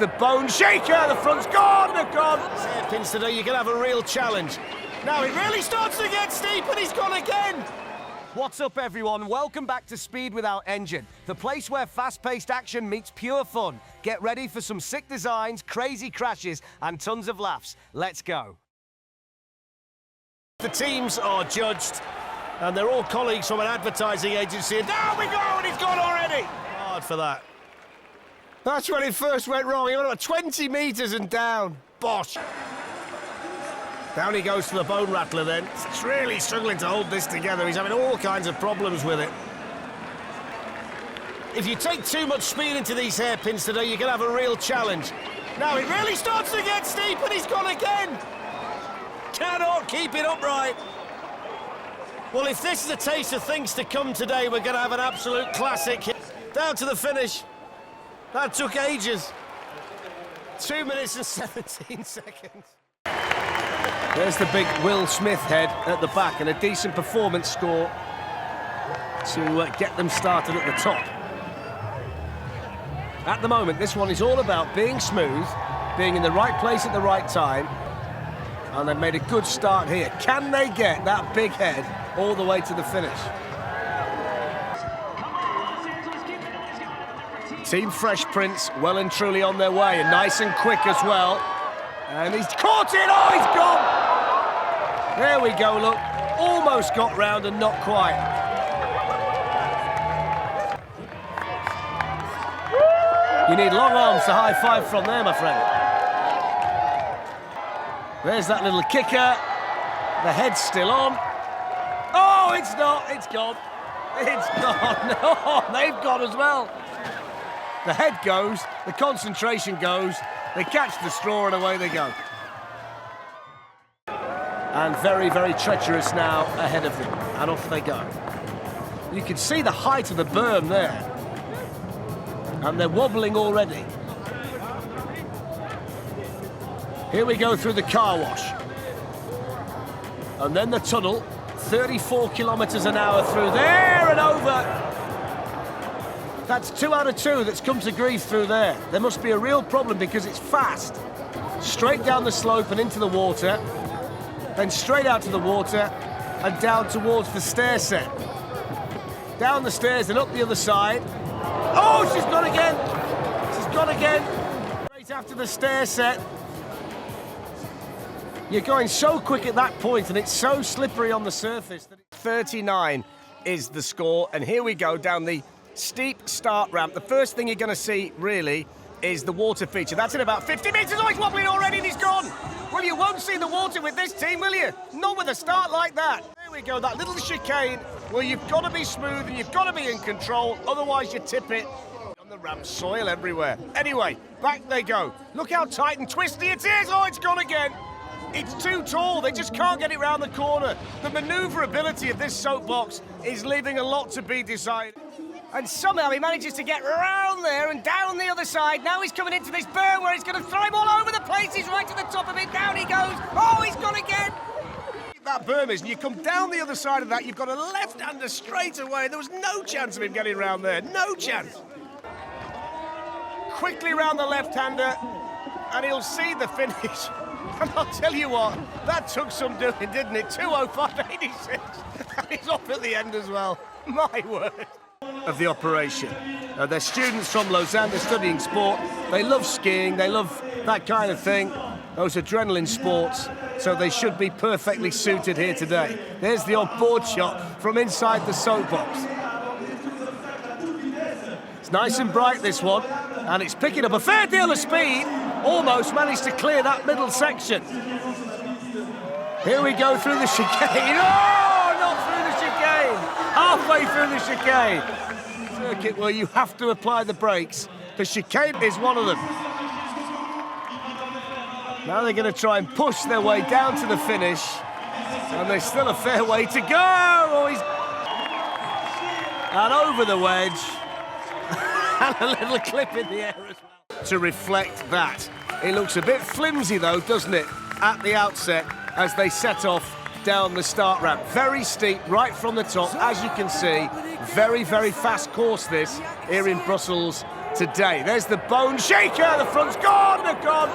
The bone shaker, the front's gone, they're gone. Hairpins today, you're going to have a real challenge. Now it really starts to get steep and he's gone again. What's up everyone, welcome back to Speed Without Engine, the place where fast-paced action meets pure fun. Get ready for some sick designs, crazy crashes and tons of laughs. Let's go. The teams are judged and they're all colleagues from an advertising agency. And down we go and he's gone already. Hard for that. That's when it first went wrong. He went about 20 metres and down. Bosh. Down he goes to the bone rattler then. He's really struggling to hold this together. He's having all kinds of problems with it. If you take too much speed into these hairpins today, you're going to have a real challenge. Now it really starts to get steep and he's gone again. Cannot keep it upright. Well, if this is a taste of things to come today, we're going to have an absolute classic. Down to the finish. That took ages. 2 minutes and 17 seconds. There's the big Will Smith head at the back and a decent performance score to get them started at the top. At the moment, this one is all about being smooth, being in the right place at the right time, and they've made a good start here. Can they get that big head all the way to the finish? Team Fresh Prince well and truly on their way, and nice and quick as well. And he's caught it! Oh, he's gone! There we go, look. Almost got round and not quite. You need long arms to high-five from there, my friend. There's that little kicker. The head's still on. Oh, it's not. It's gone. It's gone. No, they've gone as well. The head goes, the concentration goes, they catch the straw and away they go. And very, very treacherous now ahead of them, and off they go. You can see the height of the berm there, and they're wobbling already. Here we go through the car wash. And then the tunnel, 34 kilometres an hour through there and over. That's 2 out of 2 that's come to grief through there. There must be a real problem because it's fast. Straight down the slope and into the water, then straight out to the water and down towards the stair set. Down the stairs and up the other side. Oh, she's gone again. She's gone again. Straight after the stair set. You're going so quick at that point and it's so slippery on the surface. That 39 is the score, and here we go down the steep start ramp. The first thing you're going to see, really, is the water feature. That's in about 50 metres. Oh, he's wobbling already and he's gone. Well, you won't see the water with this team, will you? Not with a start like that. There we go, that little chicane where you've got to be smooth and you've got to be in control, otherwise you tip it. On the ramp, soil everywhere. Anyway, back they go. Look how tight and twisty it is. Oh, it's gone again. It's too tall, they just can't get it round the corner. The manoeuvrability of this soapbox is leaving a lot to be desired. And somehow he manages to get round there and down the other side. Now he's coming into this berm where he's going to throw him all over the place. He's right to the top of it. Down he goes. Oh, he's gone again. That berm is, and you come down the other side of that, you've got a left-hander straight away. There was no chance of him getting round there. No chance. Quickly round the left-hander, and he'll see the finish. And I'll tell you what, that took some doing, didn't it? 2:05.86. And he's off at the end as well. My word. Of the operation. They're students from Lausanne, they're studying sport. They love skiing, they love that kind of thing. Those adrenaline sports, so they should be perfectly suited here today. There's the on-board shot from inside the soapbox. It's nice and bright, this one, and it's picking up a fair deal of speed. Almost managed to clear that middle section. Here we go through the chicane. Oh, not through the chicane. Halfway through the chicane. Circuit where you have to apply the brakes. The chicane is one of them. Now they're going to try and push their way down to the finish. And there's still a fair way to go. Oh, and over the wedge. And a little clip in the air as well. To reflect that. It looks a bit flimsy though, doesn't it, at the outset as they set off down the start ramp. Very steep right from the top, as you can see. Very, very fast course this here in Brussels today. There's the bone shaker, the front's gone, they're gone.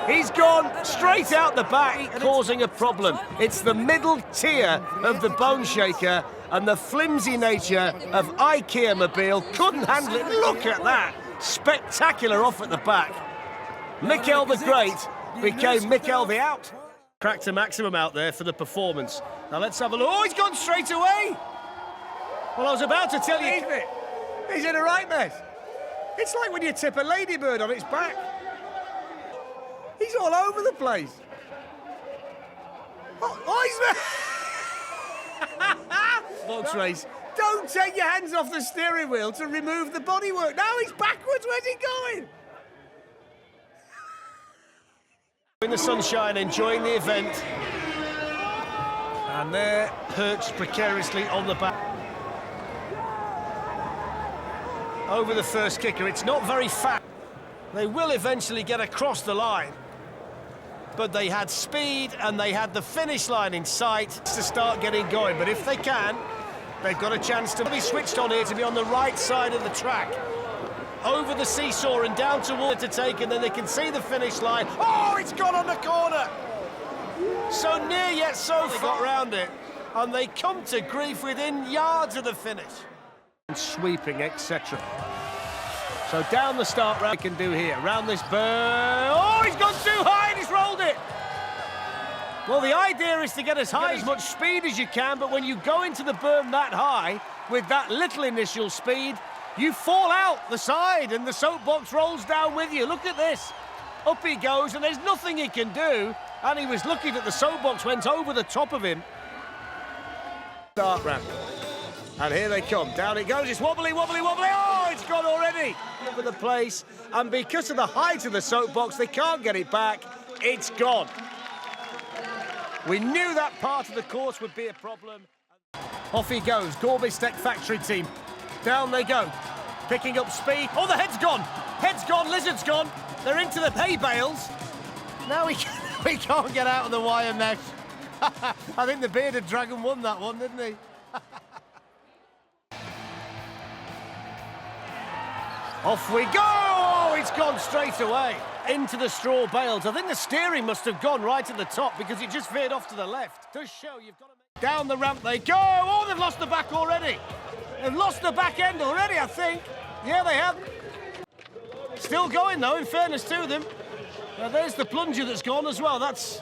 He's gone straight out the back, causing a problem. It's the middle tier of the bone shaker and the flimsy nature of IKEA mobile couldn't handle it. Look at that, spectacular off at the back. Mikkel the Great became Mikkel the Out. Cracked a maximum out there for the performance. Now let's have a look. Oh, he's gone straight away. Well, I was about to tell you, he's in a right mess. It's like when you tip a ladybird on its back. He's all over the place. Oh, he's there. Box race. Don't take your hands off the steering wheel to remove the bodywork. Now he's backwards. Where's he going? In the sunshine, enjoying the event. And there, perched precariously on the back. Over the first kicker. It's not very fast. They will eventually get across the line. But they had speed and they had the finish line in sight to start getting going. But if they can, they've got a chance to be switched on here to be on the right side of the track. Over the seesaw and down toward to take, and then they can see the finish line. Oh, it's gone on the corner. So near yet so far. They got round it, and they come to grief within yards of the finish. Sweeping, etc. So down the start round, we can do here. Round this berm. Oh, he's gone too high and he's rolled it. Well, the idea is to get as high, as much speed as you can, but when you go into the berm that high, with that little initial speed, you fall out the side and the soapbox rolls down with you. Look at this. Up he goes and there's nothing he can do. And he was lucky that the soapbox went over the top of him. Start ramp. And here they come. Down it goes. It's wobbly, wobbly, wobbly. Oh, it's gone already. Over the place. And because of the height of the soapbox, they can't get it back. It's gone. We knew that part of the course would be a problem. Off he goes. BORBISTEK factory team. Down they go. Picking up speed. Oh, the head's gone. Head's gone. Lizard's gone. They're into the hay bales. Now we can't get out of the wire mesh. I think the bearded dragon won that one, didn't he? Off we go! Oh, it's gone straight away into the straw bales. I think the steering must have gone right at the top because it just veered off to the left. Does show you've got to make... Down the ramp they go! Oh, they've lost the back already. They've lost the back end already, I think. Yeah, they have. Still going, though, in fairness to them. Now, there's the plunger that's gone as well. That's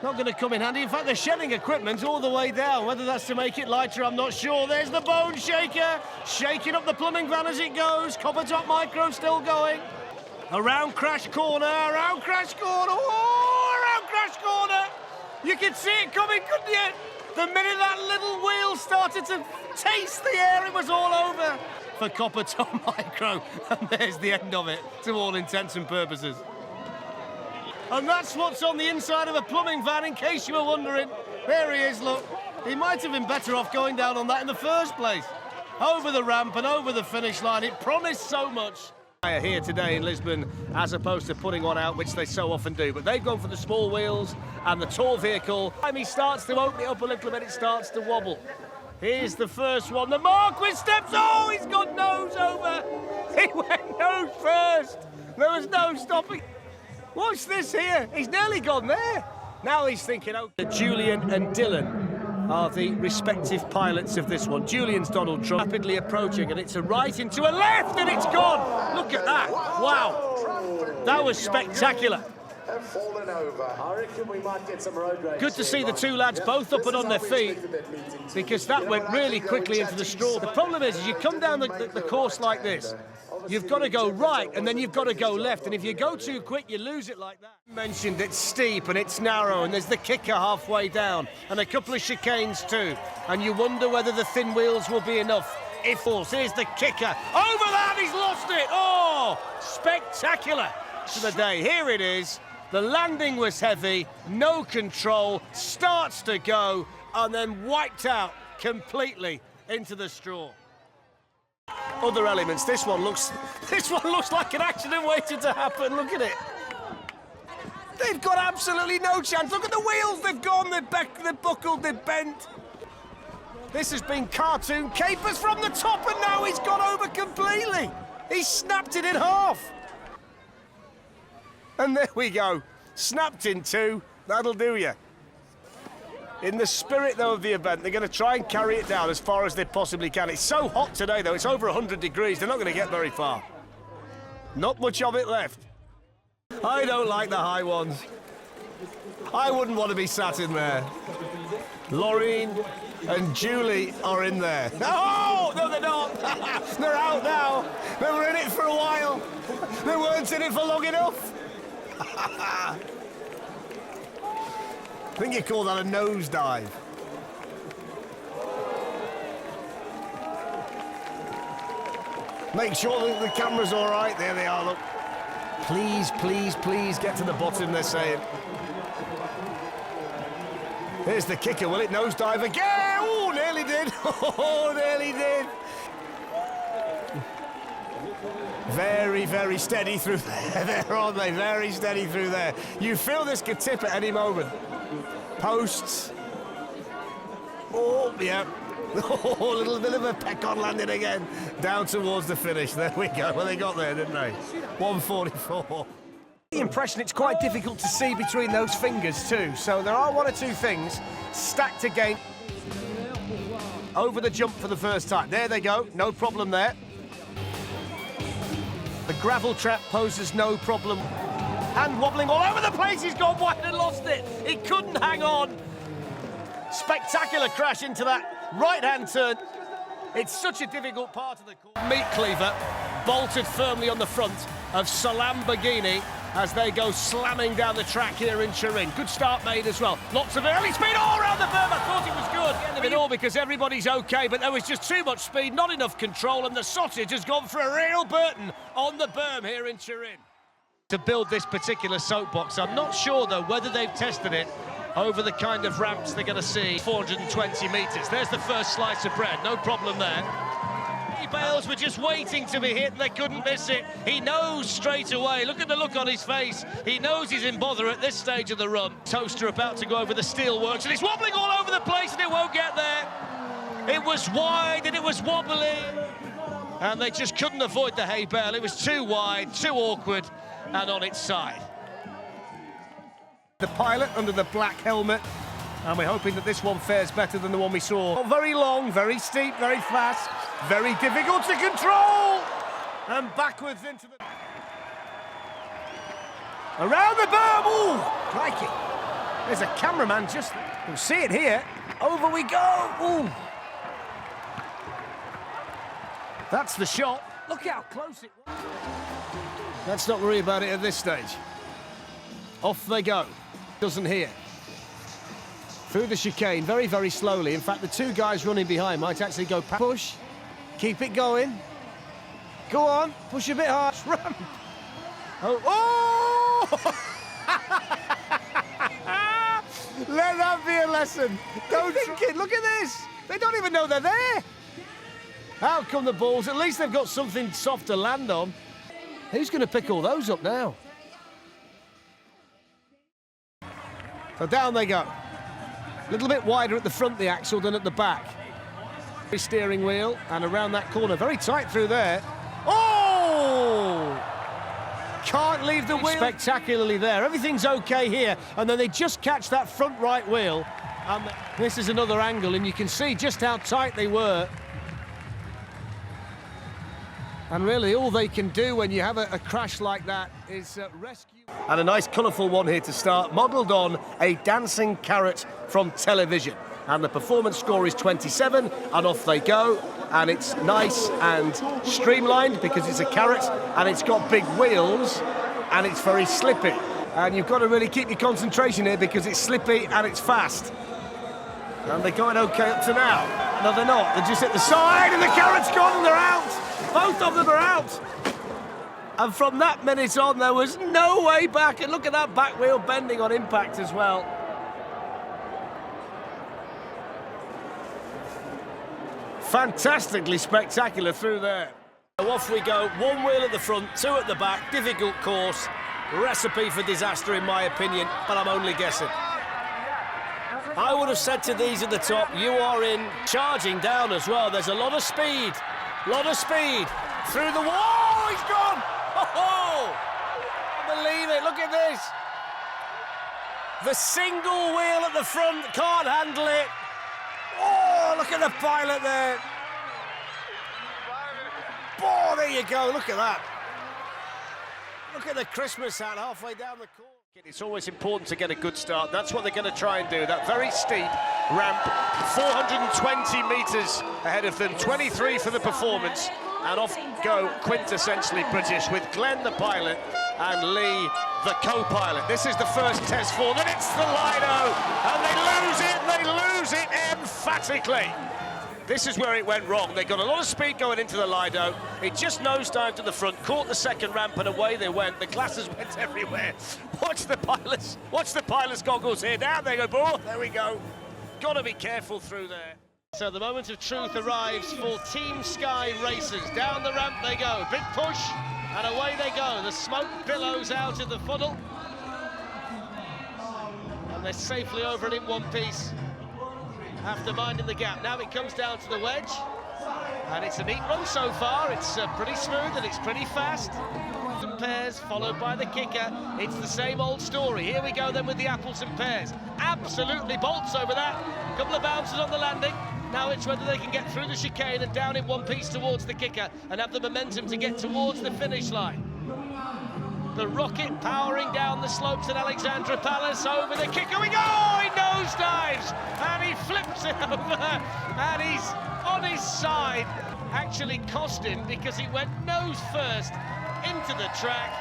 not going to come in handy. In fact, they're shedding equipment all the way down. Whether that's to make it lighter, I'm not sure. There's the bone shaker, shaking up the plumbing van as it goes. COPPERTOP micro still going. Around crash corner, around crash corner. Oh, around crash corner. You could see it coming, couldn't you? The minute that little wheel started to taste the air, it was all over for COPPERTOP micro. And there's the end of it, to all intents and purposes. And that's what's on the inside of a plumbing van, in case you were wondering. There he is, look. He might have been better off going down on that in the first place. Over the ramp and over the finish line. It promised so much. Here today in Lisbon, as opposed to putting one out, which they so often do. But they've gone for the small wheels and the tall vehicle. Time he starts to open it up a little bit, it starts to wobble. Here's the first one. The Marquis steps. Oh, he's got nose over. He went nose first. There was no stopping. Watch this here. He's nearly gone there. Now he's thinking, oh. Julian and Dylan are the respective pilots of this one. Julian's Donald Trump, rapidly approaching, and it's a right into a left, and it's gone. Look at that. Wow. That was spectacular. Good to see the two lads both up and on their feet, because that went really quickly into the straw. The problem is you come down the course like this, you've got to go right and then you've got to go left, and if you go too quick you lose it like that. Mentioned it's steep and it's narrow and there's the kicker halfway down and a couple of chicanes too, and you wonder whether the thin wheels will be enough. If falls, here's the kicker. Over that, he's lost it. Oh, spectacular to the day. Here it is. The landing was heavy, no control, starts to go, and then wiped out completely into the straw. Other elements, this one looks like an accident waiting to happen. Look at it. They've got absolutely no chance. Look at the wheels, they've gone, they're buckled, they're bent. This has been cartoon capers from the top, and now he's gone over completely. He snapped it in half. And there we go. Snapped in two. That'll do you. In the spirit, though, of the event, they're going to try and carry it down as far as they possibly can. It's so hot today, though. It's over 100 degrees. They're not going to get very far. Not much of it left. I don't like the high ones. I wouldn't want to be sat in there. Laureen and Julie are in there. Oh, no, they're not. They're out now. They were in it for a while. They weren't in it for long enough. I think you call that a nosedive. Make sure that the camera's all right. There they are, look. Please, please, please get to the bottom, they're saying. Here's the kicker. Will it nosedive again? Oh, nearly did. Oh, nearly did. Very, very steady through there, aren't they? Very steady through there. You feel this could tip at any moment. Posts. Oh, yeah. Oh, a little bit of a peck on landing again. Down towards the finish. There we go. Well, they got there, didn't they? 144. The impression it's quite difficult to see between those fingers too. So there are one or two things stacked again. Over the jump for the first time. There they go. No problem there. The gravel trap poses no problem. Hand wobbling all over the place. He's gone wide and lost it. He couldn't hang on. Spectacular crash into that right-hand turn. It's such a difficult part of the course. Meat cleaver bolted firmly on the front of Salamborghini as they go slamming down the track here in Turin. Good start made as well. Lots of early speed all around the berm. I thought it was good. End of it all because everybody's okay, but there was just too much speed, not enough control, and the sausage has gone for a real Burton on the berm here in Turin. To build this particular soapbox, I'm not sure, though, whether they've tested it over the kind of ramps they're going to see. 420 metres. There's the first slice of bread. No problem there. Bales were just waiting to be hit and they couldn't miss it. He knows straight away. Look at the look on his face. He knows he's in bother at this stage of the run. Toaster about to go over the steelworks and it's wobbling all over the place and it won't get there. It was wide and it was wobbly. And they just couldn't avoid the hay bale. It was too wide, too awkward and on its side. The pilot under the black helmet. And we're hoping that this one fares better than the one we saw. Very long, very steep, very fast, very difficult to control. And backwards into the... Around the berm, ooh, crikey. There's a cameraman just, you'll see it here. Over we go, ooh. That's the shot. Look how close it was. Let's not worry about it at this stage. Off they go. Doesn't hear. Through the chicane, very, very slowly. In fact, the two guys running behind might actually go past. Push, keep it going. Go on, push a bit hard. Run. Oh! Let that be a lesson. Don't think it. Look at this. They don't even know they're there. Out come the balls. At least they've got something soft to land on. Who's going to pick all those up now? So down they go. A little bit wider at the front, the axle, than at the back. Steering wheel and around that corner. Very tight through there. Oh! Can't leave the wheel. Spectacularly there. Everything's okay here. And then they just catch that front right wheel. And this is another angle, and you can see just how tight they were. And really, all they can do when you have a crash like that is rescue. And a nice colourful one here to start, modelled on a dancing carrot from television. And the performance score is 27, and off they go. And it's nice and streamlined because it's a carrot, and it's got big wheels, and it's very slippy. And you've got to really keep your concentration here because it's slippy and it's fast. And they're going okay up to now. No, they're not. They're just at the side, and the carrot's gone, and they're out. Both of them are out. And from that minute on, there was no way back. And look at that back wheel bending on impact as well. Fantastically spectacular through there. So off we go. One wheel at the front, two at the back. Difficult course. Recipe for disaster, in my opinion, but I'm only guessing. I would have said to these at the top, you are in. Charging down as well. There's a lot of speed. Lot of speed. Through the wall. he's gone! Oh, believe it, look at this. The single wheel at the front, can't handle it. Oh, look at the pilot there. Oh, there you go, look at that. Look at the Christmas hat halfway down the course. It's always important to get a good start. That's what they're going to try and do. That very steep ramp, 420 metres ahead of them, 23 for the performance. And off go quintessentially British with Glenn the pilot and Lee the co-pilot. This is the first test for them. It's the Lido, and they lose it emphatically. This is where it went wrong. They got a lot of speed going into the Lido. It just nosedived to the front, caught the second ramp, and away they went. The glasses went everywhere. Watch the pilot's goggles here. Down they go. Oh, there we go. Got to be careful through there. So the moment of truth arrives for Team Sky Racers. Down the ramp they go. Big push, and away they go. The smoke billows out of the funnel. And they're safely over it in one piece. After minding the gap. Now it comes down to the wedge, and it's a neat run so far. It's pretty smooth and it's pretty fast. And pairs followed by the kicker. It's the same old story. Here we go then with the apples and pears. Absolutely bolts over that. A couple of bounces on the landing. Now it's whether they can get through the chicane and down in one piece towards the kicker and have the momentum to get towards the finish line. The rocket powering down the slopes at Alexandra Palace over the kicker. We go! He nosedives and he flips it over, and he's on his side. Actually cost him because he went nose first into the track.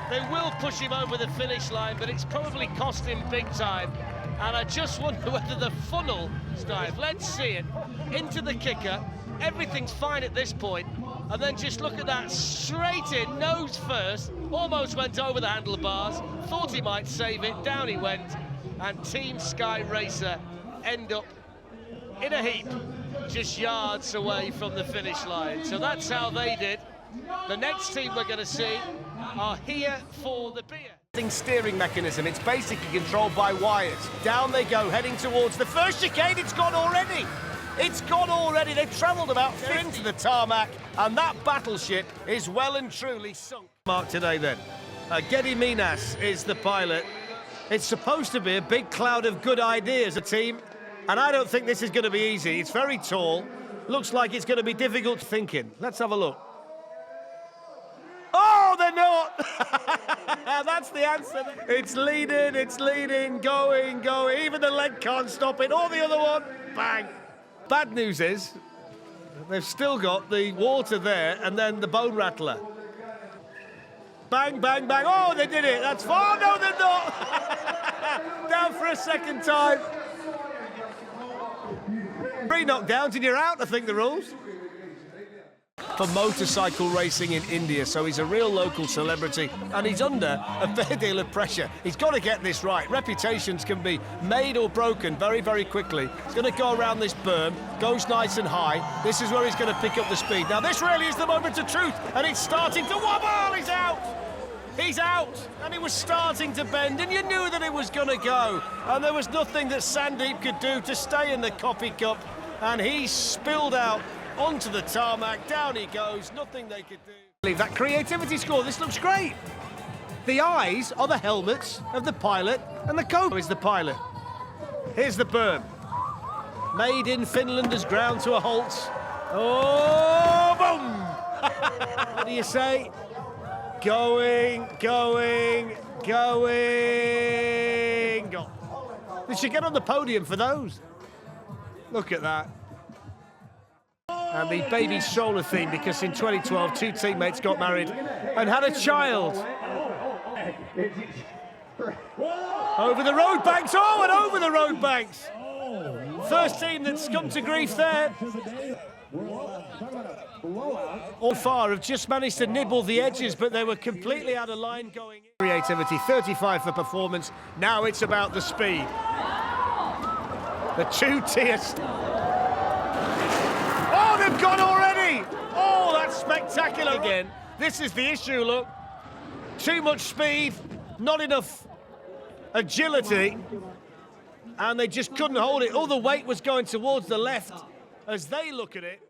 They will push him over the finish line, but it's probably cost him big time. And I just wonder whether the funnel dive. Let's see it into the kicker. Everything's fine at this point. And then just look at that, straight in, nose first, almost went over the handlebars, thought he might save it, down he went, and Team Sky Racer end up in a heap, just yards away from the finish line. So that's how they did. The next team we're going to see are here for the beer. Steering mechanism, it's basically controlled by wires. Down they go, heading towards the first chicane. It's gone already. It's gone already. They've travelled about 50 into the tarmac, and that battleship is well and truly sunk. Mark today then. Geddy Minas is the pilot. It's supposed to be a big cloud of good ideas, a team, and I don't think this is going to be easy. It's very tall. Looks like it's going to be difficult thinking. Let's have a look. Oh, they're not! That's the answer. It's leading, going. Even the leg can't stop it. Or the other one, bang. Bad news is, they've still got the water there and then the bone rattler. Bang, bang, bang. Oh, they did it. That's far. No, they're not. Down for a second time. 3 knockdowns and you're out, I think, the rules. For motorcycle racing in India, so he's a real local celebrity and he's under a fair deal of pressure. He's got to get this right. Reputations can be made or broken very, very quickly. He's going to go around this berm, goes nice and high. This is where he's going to pick up the speed. Now this really is the moment of truth, and it's starting to wobble. He's out. He's out, and he was starting to bend, and you knew that it was going to go. And there was nothing that Sandeep could do to stay in the coffee cup, and he spilled out onto the tarmac, down he goes, nothing they could do. Leave that creativity score, this looks great. The eyes are the helmets of the pilot, and the co is the pilot. Here's the berm. Made in Finland has ground to a halt. Oh, boom! What do you say? Going. They should get on the podium for those. Look at that. And the baby stroller theme, because in 2012, 2 teammates got married and had a child. Over the road banks, oh, and over the road banks. First team that's come to grief there. All far have just managed to nibble the edges, but they were completely out of line going in. Creativity, 35 for performance. Now it's about the speed. The 2-tier. Oh, they've gone already! Oh, that's spectacular again. This is the issue, look. Too much speed, not enough agility, and they just couldn't hold it. All the weight was going towards the left as they look at it.